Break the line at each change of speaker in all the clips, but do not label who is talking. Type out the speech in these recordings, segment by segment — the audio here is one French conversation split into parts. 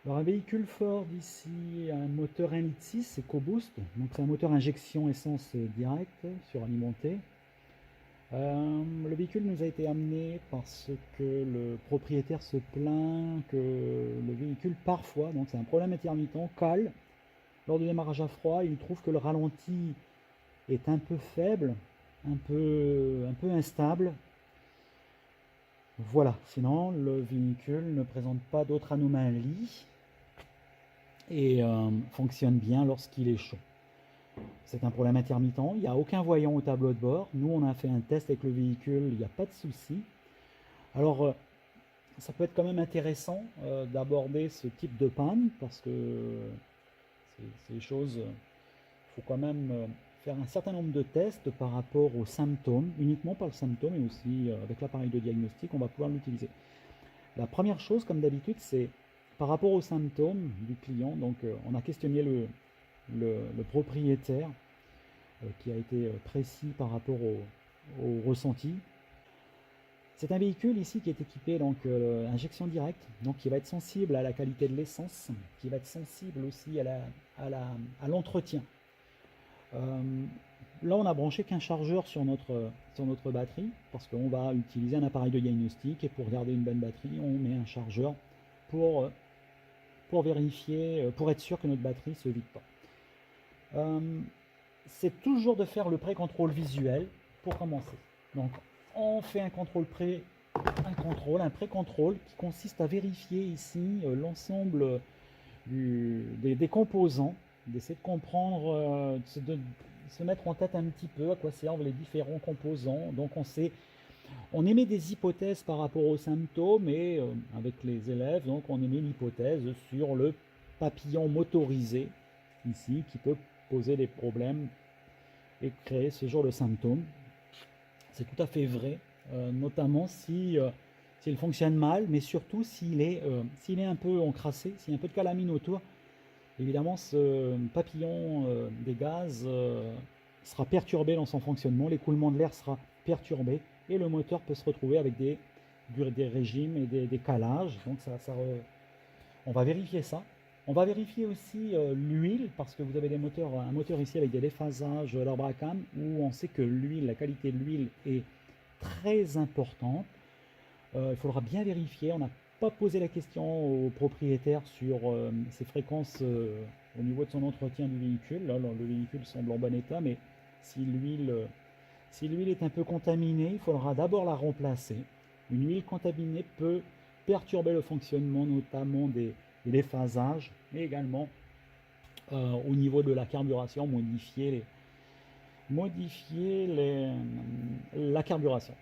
Alors un véhicule Ford ici, un moteur 1,6 litre EcoBoost, donc c'est un moteur injection essence directe suralimenté. Le véhicule nous a été amené parce que le propriétaire se plaint que le véhicule parfois, donc c'est un problème intermittent, cale. Lors du démarrage à froid, il trouve que le ralenti est un peu faible, un peu instable. Voilà, sinon le véhicule ne présente pas d'autres anomalies et fonctionne bien lorsqu'il est chaud. C'est un problème intermittent, il n'y a aucun voyant au tableau de bord. Nous, on a fait un test avec le véhicule, il n'y a pas de souci. Alors, ça peut être quand même intéressant d'aborder ce type de panne parce que ces choses, il faut quand même faire un certain nombre de tests par rapport aux symptômes, uniquement par le symptôme et aussi avec l'appareil de diagnostic, on va pouvoir l'utiliser. La première chose, comme d'habitude, c'est par rapport aux symptômes du client. Donc, on a questionné le propriétaire qui a été précis par rapport au ressenti. C'est un véhicule ici qui est équipé donc injection directe, donc qui va être sensible à la qualité de l'essence, qui va être sensible aussi à l'entretien. Là, on n'a branché qu'un chargeur sur notre batterie, parce qu'on va utiliser un appareil de diagnostic, et pour garder une bonne batterie, on met un chargeur pour vérifier, pour être sûr que notre batterie ne se vide pas. C'est toujours de faire le pré-contrôle visuel pour commencer. Donc, on fait un pré-contrôle qui consiste à vérifier ici l'ensemble des composants, d'essayer de comprendre, de se mettre en tête un petit peu à quoi servent les différents composants. Donc on émet des hypothèses par rapport aux symptômes et avec les élèves, donc on émet l'hypothèse sur le papillon motorisé ici qui peut poser des problèmes et créer ce genre de symptômes. C'est tout à fait vrai, notamment s'il fonctionne mal, mais surtout s'il est un peu encrassé, s'il y a un peu de calamine autour. Évidemment, ce papillon des gaz sera perturbé dans son fonctionnement, l'écoulement de l'air sera perturbé et le moteur peut se retrouver avec des régimes et des calages. Donc on va vérifier ça. On va vérifier aussi l'huile, parce que vous avez un moteur ici avec des déphasages Bracam, où on sait que l'huile, la qualité de l'huile est très importante. Il faudra bien vérifier. On n'a pas posé la question au propriétaire sur ses fréquences au niveau de son entretien du véhicule. Là, le véhicule semble en bon état, mais si l'huile est un peu contaminée, il faudra d'abord la remplacer. Une huile contaminée peut perturber le fonctionnement notamment des phasages, mais également au niveau de la carburation, la carburation.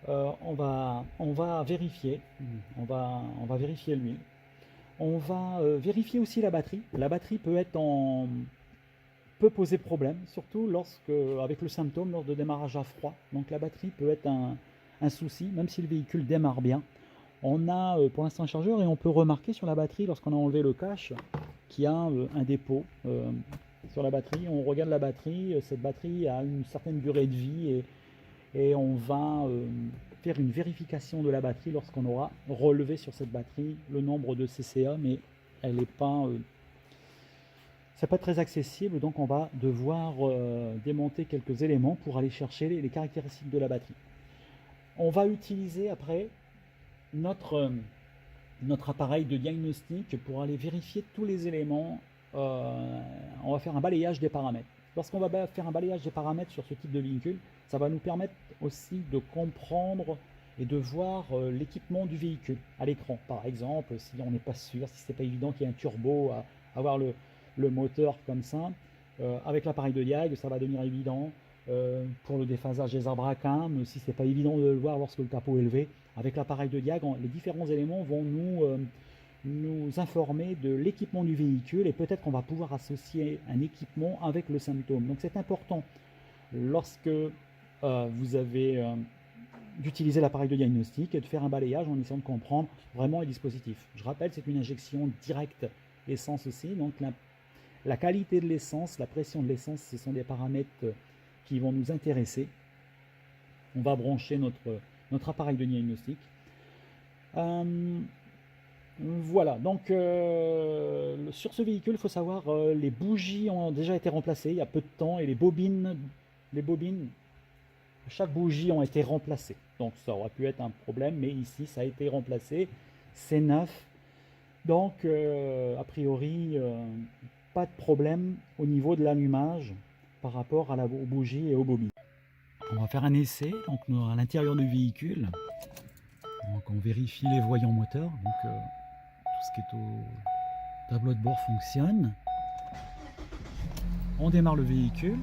On va vérifier, l'huile. On va vérifier aussi la batterie. La batterie peut poser problème, surtout avec le symptôme lors de démarrage à froid. Donc la batterie peut être un souci, même si le véhicule démarre bien. On a pour l'instant un chargeur et on peut remarquer sur la batterie, lorsqu'on a enlevé le cache, qu'il y a un dépôt sur la batterie. On regarde la batterie, cette batterie a une certaine durée de vie et on va faire une vérification de la batterie lorsqu'on aura relevé sur cette batterie le nombre de CCA, mais elle n'est pas... c'est pas très accessible, donc on va devoir démonter quelques éléments pour aller chercher les caractéristiques de la batterie. On va utiliser après notre appareil de diagnostic pour aller vérifier tous les éléments. On va faire un balayage des paramètres. Lorsqu'on va faire un balayage des paramètres sur ce type de véhicule, ça va nous permettre aussi de comprendre et de voir l'équipement du véhicule à l'écran. Par exemple, si on n'est pas sûr, si c'est pas évident qu'il y ait un turbo à avoir le moteur comme ça, avec l'appareil de diag, ça va devenir évident. Pour le déphasage des arbres à cam, si c'est pas évident de le voir lorsque le capot est élevé, avec l'appareil de diag, les différents éléments vont nous informer de l'équipement du véhicule et peut-être qu'on va pouvoir associer un équipement avec le symptôme. Donc c'est important lorsque vous avez d'utiliser l'appareil de diagnostic et de faire un balayage en essayant de comprendre vraiment le dispositif. Je rappelle, c'est une injection directe essence aussi, donc la qualité de l'essence, la pression de l'essence, ce sont des paramètres qui vont nous intéresser. On va brancher notre appareil de diagnostic. Voilà, donc sur ce véhicule, il faut savoir, les bougies ont déjà été remplacées il y a peu de temps et les bobines, chaque bougie ont été remplacées. Donc ça aurait pu être un problème, mais ici ça a été remplacé, c'est neuf. Donc a priori, pas de problème au niveau de l'allumage par rapport aux bougies et aux bobines. On va faire un essai donc, à l'intérieur du véhicule. Donc on vérifie les voyants moteurs. Donc tout ce qui est au tableau de bord fonctionne. On démarre le véhicule.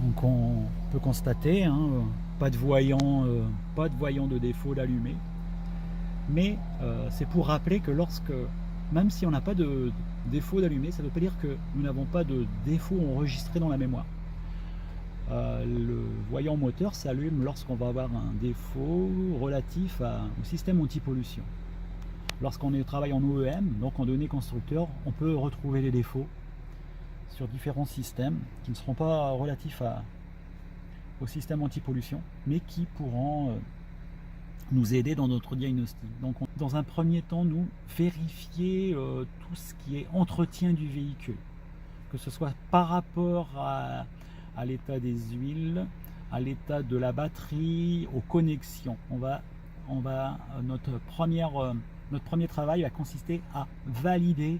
Donc on peut constater, hein, pas de voyant de défaut d'allumé. Mais c'est pour rappeler que même si on n'a pas de défaut d'allumé, ça ne veut pas dire que nous n'avons pas de défaut enregistré dans la mémoire. Le voyant moteur s'allume lorsqu'on va avoir un défaut relatif au système anti-pollution. Lorsqu'on travaille en OEM, donc en données constructeurs, on peut retrouver les défauts sur différents systèmes qui ne seront pas relatifs au système anti-pollution, mais qui pourront nous aider dans notre diagnostic. Donc dans un premier temps, nous vérifier tout ce qui est entretien du véhicule, que ce soit par rapport à l'état des huiles, à l'état de la batterie, aux connexions. Notre premier travail va consister à valider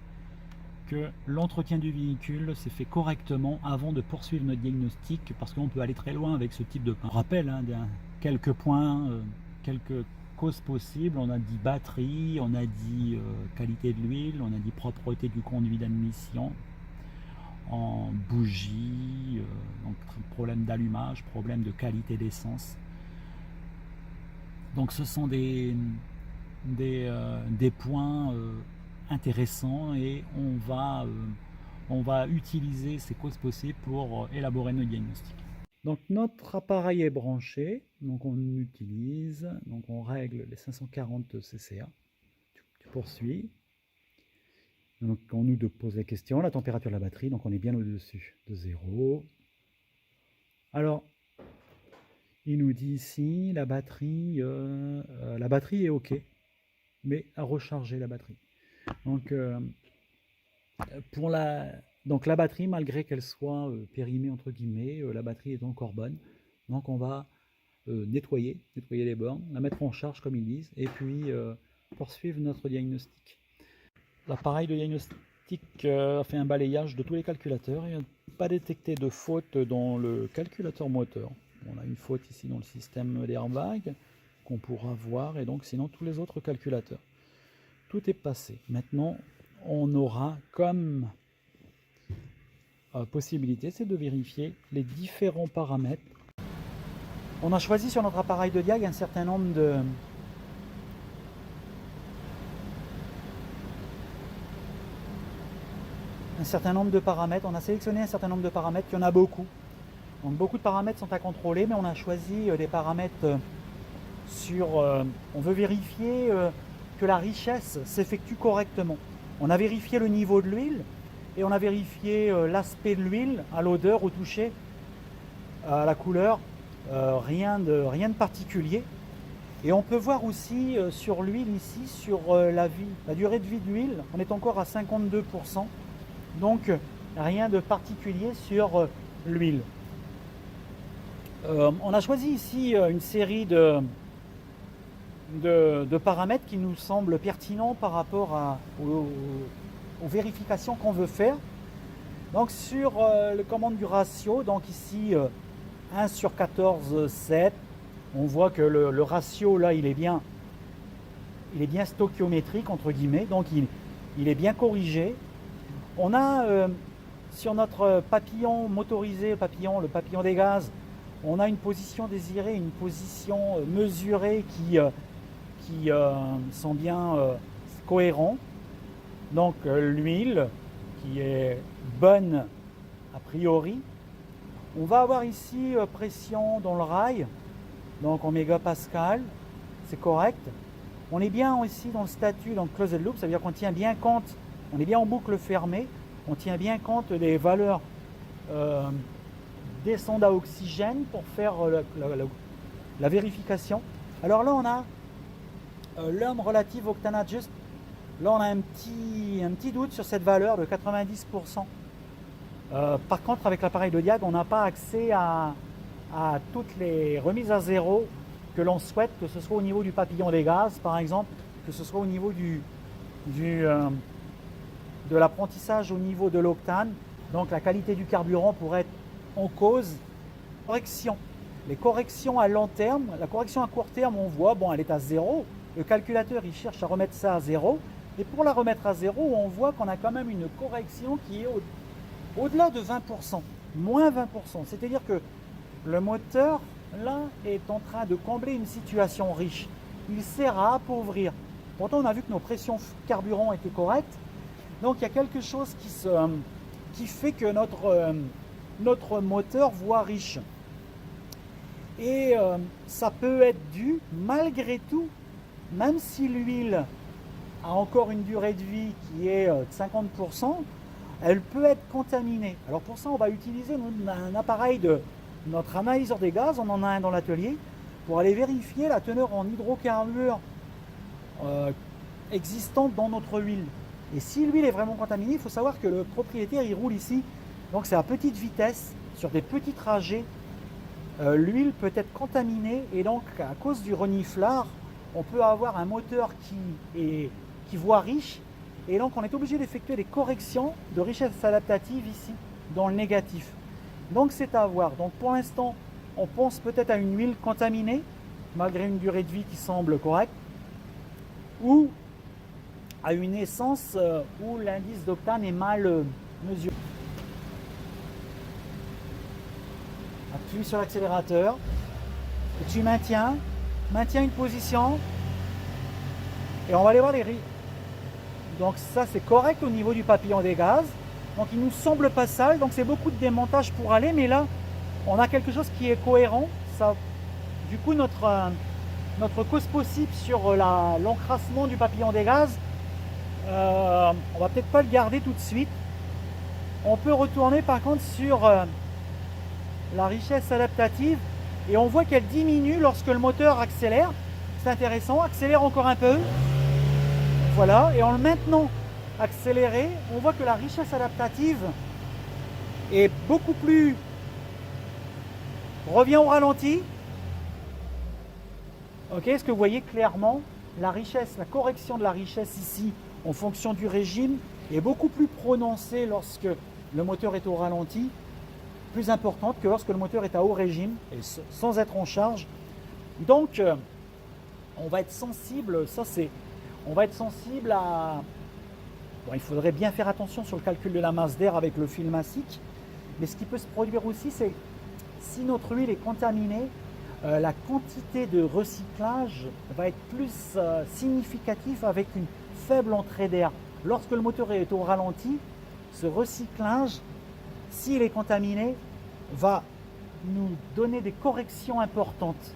que l'entretien du véhicule s'est fait correctement avant de poursuivre notre diagnostic, parce qu'on peut aller très loin avec ce type de rappel, hein, quelques points, quelques causes possibles. On a dit batterie, on a dit qualité de l'huile, on a dit propreté du conduit d'admission, en bougie, donc problème d'allumage, problème de qualité d'essence. Donc ce sont des points intéressants et on va utiliser ces causes possibles pour élaborer nos diagnostics. Donc notre appareil est branché, donc on utilise, donc on règle les 540 CCA. Tu poursuis. Donc on nous pose la question, la température de la batterie, donc on est bien au-dessus de 0. Alors, il nous dit ici, la batterie est OK, mais à recharger la batterie. Donc, la batterie, malgré qu'elle soit périmée, entre guillemets, la batterie est encore bonne. Donc on va nettoyer les bornes, la mettre en charge comme ils disent, et puis poursuivre notre diagnostic. L'appareil de diagnostic a fait un balayage de tous les calculateurs et n'a pas détecté de faute dans le calculateur moteur. On a une faute ici dans le système d'airbag qu'on pourra voir, et donc sinon tous les autres calculateurs. Tout est passé. Maintenant, on aura comme possibilité, c'est de vérifier les différents paramètres. On a choisi sur notre appareil de diag un certain nombre de paramètres. On a sélectionné un certain nombre de paramètres, il y en a beaucoup. Donc beaucoup de paramètres sont à contrôler, mais on a choisi des paramètres on veut vérifier que la richesse s'effectue correctement. On a vérifié le niveau de l'huile et on a vérifié l'aspect de l'huile, à l'odeur, au toucher, à la couleur, rien de particulier. Et on peut voir aussi sur l'huile ici, sur la durée de vie de l'huile, on est encore à 52%. Donc rien de particulier sur l'huile. On a choisi ici une série de paramètres qui nous semblent pertinents par rapport aux vérifications qu'on veut faire. Donc sur le commande du ratio, donc ici 1 sur 14,7, on voit que le ratio là il est bien stoichiométrique entre guillemets, donc il est bien corrigé. On a sur notre papillon motorisé, le papillon des gaz, on a une position désirée, une position mesurée qui sont bien cohérents. Donc l'huile qui est bonne a priori. On va avoir ici pression dans le rail, donc en mégapascal, c'est correct. On est bien aussi dans le statut, dans le closed loop, ça veut dire qu'on tient bien compte, on est bien en boucle fermée, on tient bien compte des valeurs des sondes à oxygène pour faire la vérification. Alors là, on a l'homme relative octane adjust. Là, on a un petit doute sur cette valeur de 90%. Par contre, avec l'appareil de Diag, on n'a pas accès à toutes les remises à zéro que l'on souhaite, que ce soit au niveau du papillon des gaz, par exemple, que ce soit au niveau de l'apprentissage au niveau de l'octane. Donc la qualité du carburant pourrait être en cause. Correction. Les corrections à long terme, la correction à court terme, on voit, bon, elle est à zéro. Le calculateur, il cherche à remettre ça à zéro. Et pour la remettre à zéro, on voit qu'on a quand même une correction qui est au-delà de 20%, moins 20%. C'est-à-dire que le moteur, là, est en train de combler une situation riche. Il sert à appauvrir. Pourtant, on a vu que nos pressions carburant étaient correctes. Donc, il y a quelque chose qui fait que notre moteur voit riche. Et ça peut être dû, malgré tout, même si l'huile a encore une durée de vie qui est de 50%, elle peut être contaminée. Alors pour ça, on va utiliser un appareil de notre analyseur des gaz, on en a un dans l'atelier, pour aller vérifier la teneur en hydrocarbures existante dans notre huile. Et si l'huile est vraiment contaminée, il faut savoir que le propriétaire, il roule ici, donc c'est à petite vitesse, sur des petits trajets, l'huile peut être contaminée, et donc à cause du reniflard, on peut avoir un moteur qui voit riche, et donc on est obligé d'effectuer des corrections de richesse adaptative ici, dans le négatif. Donc c'est à voir. Donc pour l'instant, on pense peut-être à une huile contaminée, malgré une durée de vie qui semble correcte, ou à une essence où l'indice d'octane est mal mesuré. Appuie sur l'accélérateur, et tu maintiens une position, et on va aller voir les risques. Donc ça c'est correct au niveau du papillon des gaz. Donc il nous semble pas sale, donc c'est beaucoup de démontage pour aller, mais là on a quelque chose qui est cohérent. Ça, du coup notre cause possible sur l'encrassement du papillon des gaz, on va peut-être pas le garder tout de suite. On peut retourner par contre sur la richesse adaptative, et on voit qu'elle diminue lorsque le moteur accélère. C'est intéressant, accélère encore un peu. Voilà, et en le maintenant accéléré, on voit que la richesse adaptative est beaucoup plus... revient au ralenti. Ok, est-ce que vous voyez clairement la richesse, la correction de la richesse ici en fonction du régime est beaucoup plus prononcée lorsque le moteur est au ralenti, plus importante que lorsque le moteur est à haut régime et sans être en charge. Donc on va être sensible, on va être sensible à... Bon, il faudrait bien faire attention sur le calcul de la masse d'air avec le fil massique, mais ce qui peut se produire aussi, c'est si notre huile est contaminée, la quantité de recyclage va être plus significative avec une faible entrée d'air. Lorsque le moteur est au ralenti, ce recyclage, s'il est contaminé, va nous donner des corrections importantes.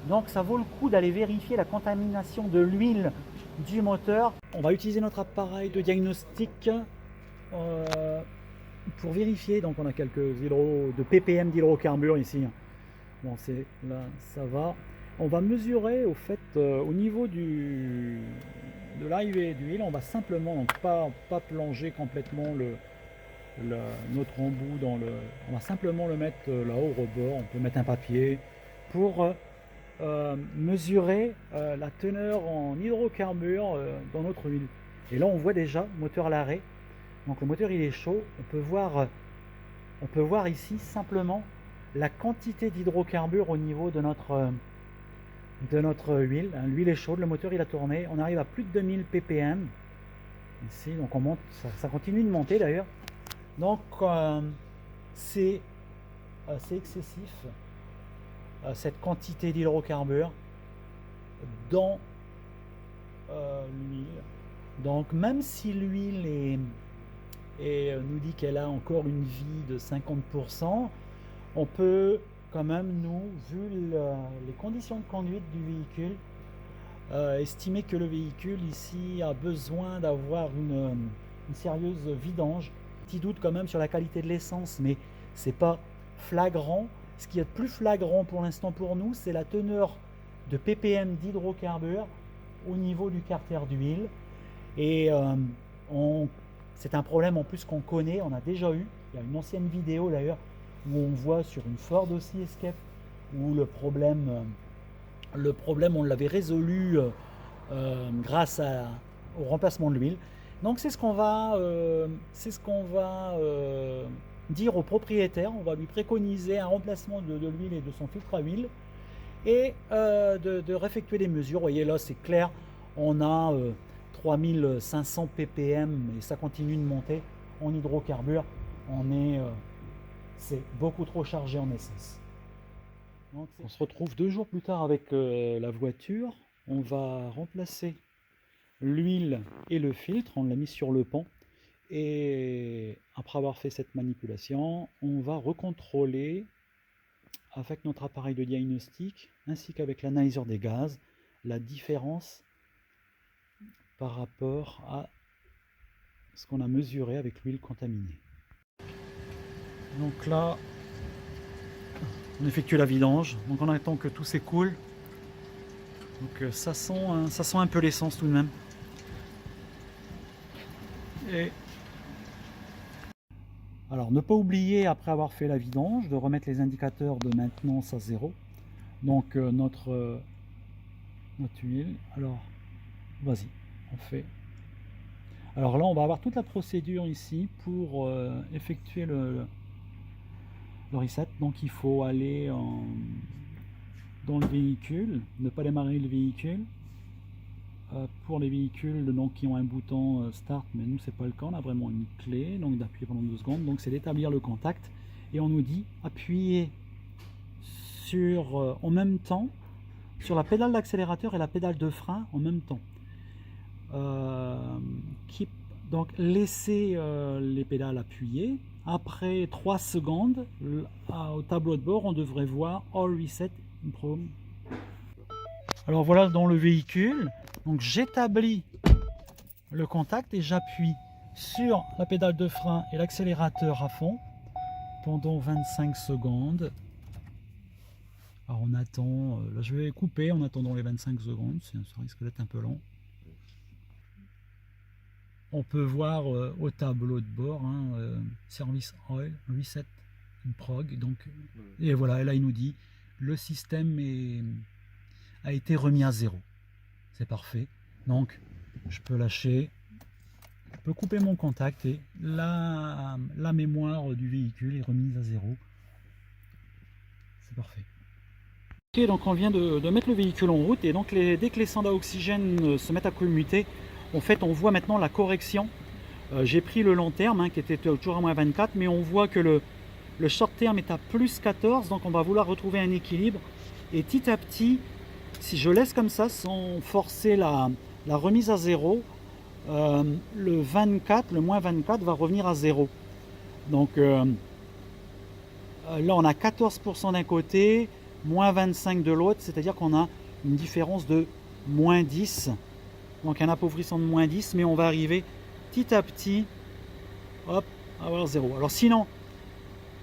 Donc ça vaut le coup d'aller vérifier la contamination de l'huile du moteur. On va utiliser notre appareil de diagnostic pour vérifier. Donc on a quelques de ppm d'hydrocarbures ici. Bon, là ça va. On va mesurer au fait au niveau de l'arrivée d'huile. On va simplement, donc pas plonger complètement notre embout dans le... On va simplement le mettre là au rebord. On peut mettre un papier pour mesurer la teneur en hydrocarbures dans notre huile. Et là on voit déjà le moteur à l'arrêt. Donc le moteur il est chaud. On peut voir ici simplement la quantité d'hydrocarbures au niveau de notre huile. L'huile est chaude, le moteur il a tourné. On arrive à plus de 2000 ppm ici. Donc on monte, ça continue de monter d'ailleurs. Donc c'est excessif, cette quantité d'hydrocarbures dans l'huile. Donc même si l'huile nous dit qu'elle a encore une vie de 50%, on peut quand même, vu les conditions de conduite du véhicule, estimer que le véhicule ici a besoin d'avoir une sérieuse vidange. Petit doute quand même sur la qualité de l'essence, mais c'est pas flagrant. Ce qui est plus flagrant pour l'instant pour nous, c'est la teneur de ppm d'hydrocarbures au niveau du carter d'huile. Et c'est un problème en plus qu'on connaît, on a déjà eu. Il y a une ancienne vidéo d'ailleurs où on voit sur une Ford aussi Escape où le problème on l'avait résolu grâce au remplacement de l'huile. Donc c'est ce qu'on va, dire au propriétaire. On va lui préconiser un remplacement de l'huile et de son filtre à huile et de réeffectuer les mesures. Vous voyez là c'est clair, on a 3500 ppm et ça continue de monter en hydrocarbures. C'est beaucoup trop chargé en essence. Donc, on se retrouve 2 jours plus tard avec la voiture. On va remplacer l'huile et le filtre. On l'a mis sur le pont. Et après avoir fait cette manipulation, on va recontrôler avec notre appareil de diagnostic ainsi qu'avec l'analyseur des gaz la différence par rapport à ce qu'on a mesuré avec l'huile contaminée. Donc là, on effectue la vidange, donc on attend que tout s'écoule. Donc ça sent un peu l'essence tout de même. Et alors ne pas oublier après avoir fait la vidange de remettre les indicateurs de maintenance à 0. Donc notre huile, alors vas-y, on fait. Alors là on va avoir toute la procédure ici pour effectuer le reset. Donc il faut aller dans le véhicule, ne pas démarrer le véhicule. Pour les véhicules donc, qui ont un bouton start, mais nous c'est pas le cas, on a vraiment une clé, donc d'appuyer pendant 2 secondes, donc c'est d'établir le contact et on nous dit appuyer sur en même temps sur la pédale d'accélérateur et la pédale de frein en même temps. Donc laissez les pédales appuyées. Après 3 secondes au tableau de bord on devrait voir All Reset Improved. Alors voilà dans le véhicule, donc j'établis le contact et j'appuie sur la pédale de frein et l'accélérateur à fond pendant 25 secondes. Alors on attend, là je vais couper en attendant les 25 secondes, ça risque d'être un peu long. On peut voir au tableau de bord, Service Oil Reset in Prog, donc, et voilà, et là il nous dit le système a été remis à 0. C'est parfait. Donc je peux lâcher, je peux couper mon contact et la mémoire du véhicule est remise à 0. C'est parfait. Ok, donc on vient de mettre le véhicule en route et donc dès que les sondes à oxygène se mettent à commuter, en fait on voit maintenant la correction. J'ai pris le long terme qui était toujours à moins 24, mais on voit que le short terme est à plus 14, donc on va vouloir retrouver un équilibre. Et petit à petit, si je laisse comme ça sans forcer la remise à 0, le moins 24 va revenir à 0. Donc là on a 14% d'un côté, moins 25 de l'autre, c'est-à-dire qu'on a une différence de moins 10. Donc un appauvrissement de moins 10, mais on va arriver petit à petit hop, à avoir 0. Alors sinon,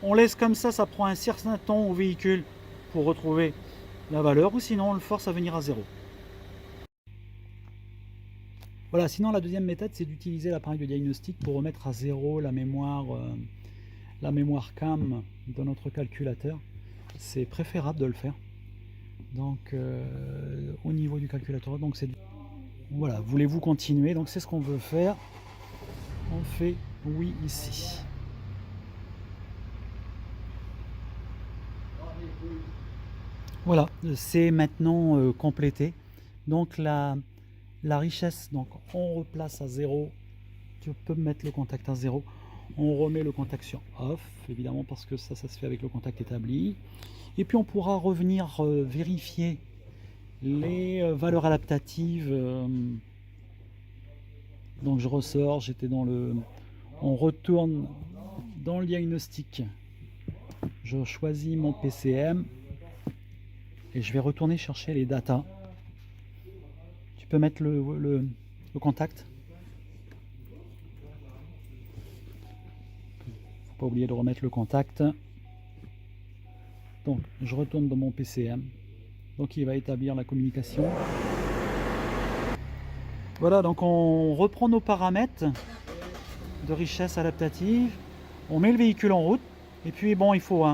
on laisse comme ça prend un certain temps au véhicule pour retrouver la valeur, ou sinon on le force à venir à 0. Voilà, sinon la deuxième méthode c'est d'utiliser l'appareil de diagnostic pour remettre à 0 la mémoire CAM de notre calculateur. C'est préférable de le faire. Donc au niveau du calculateur, donc c'est voilà, voulez-vous continuer? Donc c'est ce qu'on veut faire. On fait oui ici. Voilà, c'est maintenant complété. Donc la richesse, donc on replace à 0. Tu peux mettre le contact à 0. On remet le contact sur off, évidemment parce que ça se fait avec le contact établi. Et puis on pourra revenir vérifier les valeurs adaptatives. Donc je ressors, on retourne dans le diagnostic. Je choisis mon PCM et je vais retourner chercher les datas. Tu peux mettre le contact. Faut pas oublier de remettre le contact. Donc je retourne dans mon PCM. Donc il va établir la communication. Voilà, donc on reprend nos paramètres de richesse adaptative. On met le véhicule en route. Et puis bon, il faut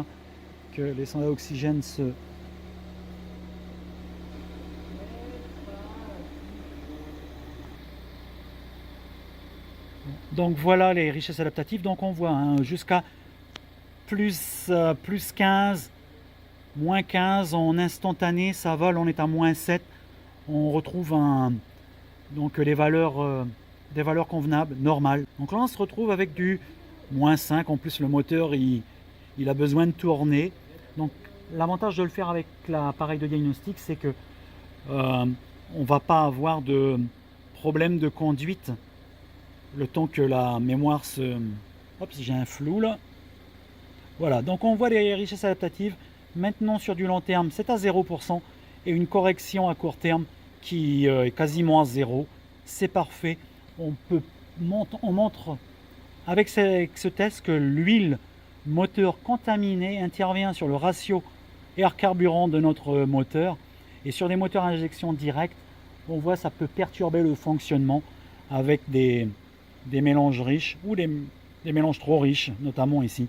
que les sondes à oxygène se... Donc voilà les richesses adaptatives. Donc on voit jusqu'à plus 15, moins 15 en instantané, ça vole, on est à moins 7. On retrouve donc des valeurs convenables, normales. Donc là on se retrouve avec du moins 5. En plus le moteur il a besoin de tourner. Donc l'avantage de le faire avec l'appareil de diagnostic, c'est que on ne va pas avoir de problème de conduite le temps que la mémoire se... Hop, si j'ai un flou là. Voilà, donc on voit les richesses adaptatives. Maintenant sur du long terme, c'est à 0% et une correction à court terme qui est quasiment à 0. C'est parfait. On montre avec ce test que l'huile moteur contaminée intervient sur le ratio air-carburant de notre moteur. Et sur des moteurs à injection directe, on voit ça peut perturber le fonctionnement avec des mélanges riches ou des mélanges trop riches, notamment ici.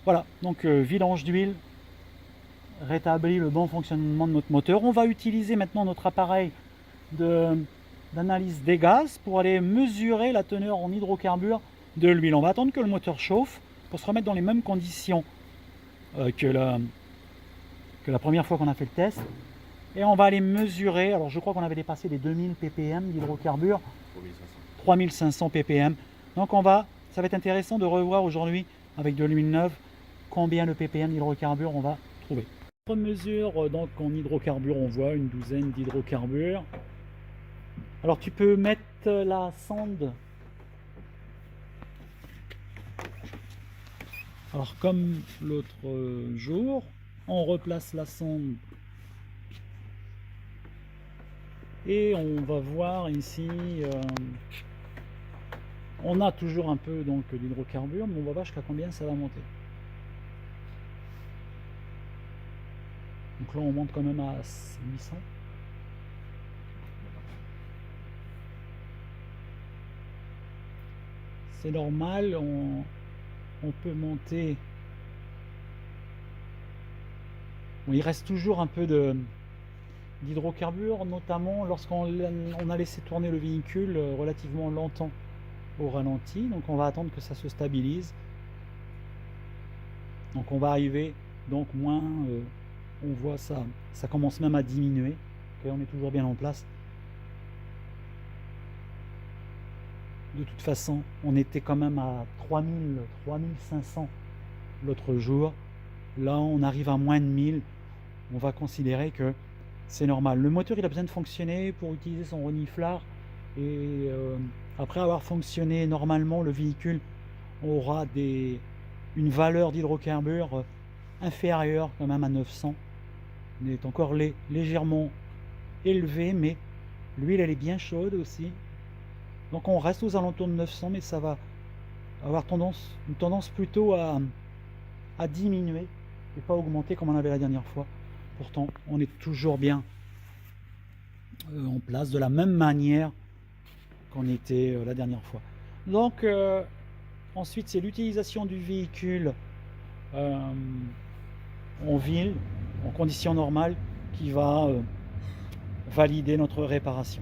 Voilà, donc vidange d'huile rétablit le bon fonctionnement de notre moteur. On va utiliser maintenant notre appareil d'analyse des gaz pour aller mesurer la teneur en hydrocarbures de l'huile. On va attendre que le moteur chauffe pour se remettre dans les mêmes conditions que la première fois qu'on a fait le test. Et on va aller mesurer, alors je crois qu'on avait dépassé les 2000 ppm d'hydrocarbures, 3500 ppm. Donc ça va être intéressant de revoir aujourd'hui avec de l'huile neuve combien de ppm d'hydrocarbures on va trouver. Autre mesure, donc en hydrocarbures, on voit une douzaine d'hydrocarbures. Alors tu peux mettre la sonde. Alors comme l'autre jour, on replace la sonde et on va voir ici, on a toujours un peu d'hydrocarbures, mais on va voir jusqu'à combien ça va monter. Donc là on monte quand même à 800. C'est normal, on peut monter. Bon, il reste toujours un peu d'hydrocarbures, notamment lorsqu'on a laissé tourner le véhicule relativement longtemps au ralenti. Donc on va attendre que ça se stabilise. Donc on va arriver donc moins, on voit ça commence même à diminuer. Okay, on est toujours bien en place. De toute façon, on était quand même à 3000, 3500 l'autre jour. Là, on arrive à moins de 1000. On va considérer que c'est normal. Le moteur, il a besoin de fonctionner pour utiliser son reniflard. Et après avoir fonctionné normalement, le véhicule aura une valeur d'hydrocarbures inférieure quand même à 900. Il est encore légèrement élevé, mais l'huile, elle est bien chaude aussi. Donc on reste aux alentours de 900, mais ça va avoir une tendance plutôt à diminuer et pas augmenter comme on avait la dernière fois. Pourtant, on est toujours bien en place de la même manière qu'on était la dernière fois. Donc ensuite, c'est l'utilisation du véhicule en ville, en conditions normales, qui va valider notre réparation.